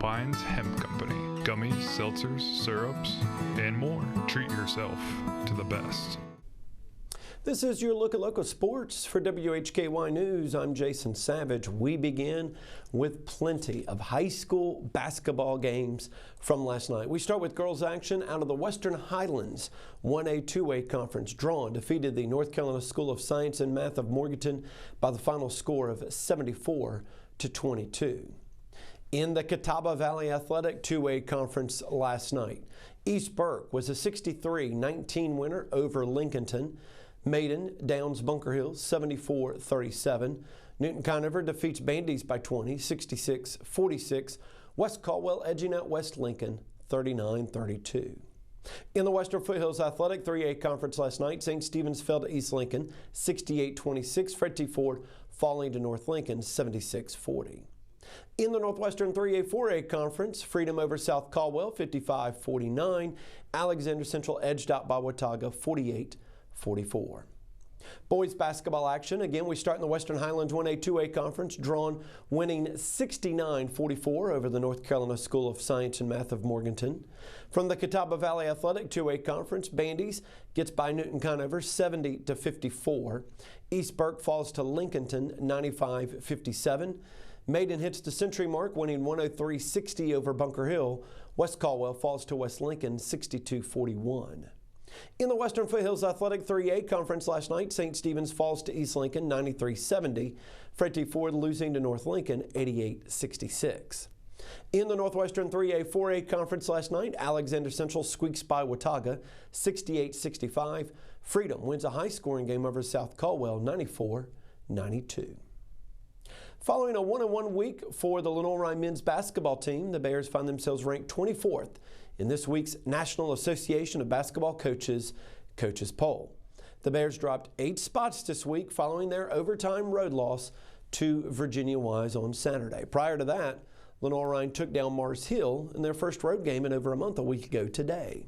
Alpine's Hemp Company. Gummies, seltzers, syrups, and more. Treat yourself to the best. This is your look at local sports for WHKY News. I'm Jason Savage. We begin with plenty of high school basketball games from last night. We start with girls action out of the Western Highlands 1A, 2A conference. Drawn defeated the North Carolina School of Science and Math of Morganton by the final score of 74-22. In the Catawba Valley Athletic 2A conference last night, East Burke was a 63-19 winner over Lincolnton. Maiden downs Bunker Hill 74-37. Newton Conover defeats Bandy's by 20, 66-46. West Caldwell edging out West Lincoln 39-32. In the Western Foothills Athletic 3A conference last night, St. Stephen's fell to East Lincoln 68-26. Fred T. Ford falling to North Lincoln 76-40. In the Northwestern 3A 4A conference, Freedom over South Caldwell 55-49. Alexander Central edged out by Watauga 48-44. Boys basketball action. Again, we start in the Western Highlands 1A 2A conference. Drawn winning 69-44 over the North Carolina School of Science and Math of Morganton. From the Catawba Valley Athletic 2A conference, Bandy's gets by Newton Conover 70-54. East Burke falls to Lincolnton 95-57. Maiden hits the century mark, winning 103-60 over Bunker Hill. West Caldwell falls to West Lincoln 62-41. In the Western Foothills Athletic 3A conference last night, St. Stephen's falls to East Lincoln 93-70. Fred T. Ford losing to North Lincoln 88-66. In the Northwestern 3A 4A conference last night, Alexander Central squeaks by Watauga 68-65. Freedom wins a high-scoring game over South Caldwell 94-92. Following a 1-1 week for the Lenoir-Rhyne men's basketball team, the Bears find themselves ranked 24th in this week's National Association of Basketball Coaches poll. The Bears dropped 8 spots this week following their overtime road loss to Virginia Wise on Saturday. Prior to that, Lenoir-Rhyne took down Mars Hill in their first road game in over a month a week ago today.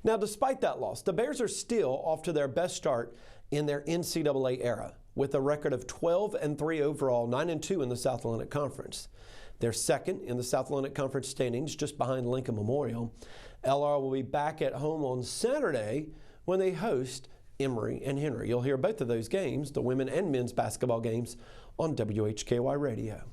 Now, despite that loss, the Bears are still off to their best start in their NCAA era, with a record of 12-3 overall, 9-2 in the South Atlantic Conference. They're second in the South Atlantic Conference standings, just behind Lincoln Memorial. LR will be back at home on Saturday when they host Emory and Henry. You'll hear both of those games, the women and men's basketball games, on WHKY Radio.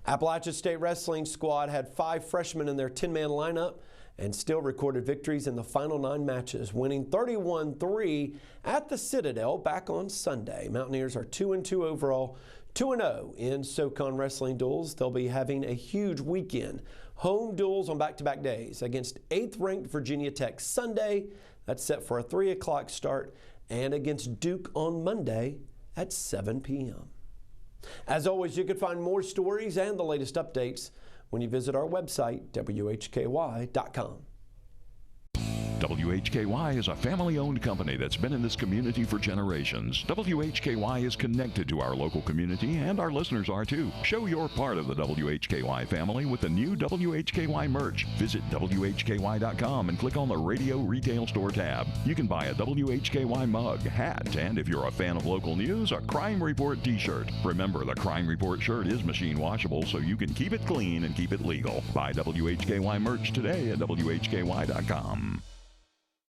Appalachian State wrestling squad had 5 freshmen in their 10-man lineup and still recorded victories in the final 9 matches, winning 31-3 at the Citadel back on Sunday. Mountaineers are 2-2 overall, 2-0 in SoCon wrestling duels. They'll be having a huge weekend. Home duels on back-to-back days against 8th-ranked Virginia Tech Sunday. That's set for a 3 o'clock start, and against Duke on Monday at 7 p.m. As always, you can find more stories and the latest updates when you visit our website, WHKY.com. WHKY is a family-owned company that's been in this community for generations. WHKY is connected to our local community, and our listeners are too. Show your part of the WHKY family with the new WHKY merch. Visit WHKY.com and click on the Radio Retail Store tab. You can buy a WHKY mug, hat, and if you're a fan of local news, a Crime Report t-shirt. Remember, the Crime Report shirt is machine washable, so you can keep it clean and keep it legal. Buy WHKY merch today at WHKY.com.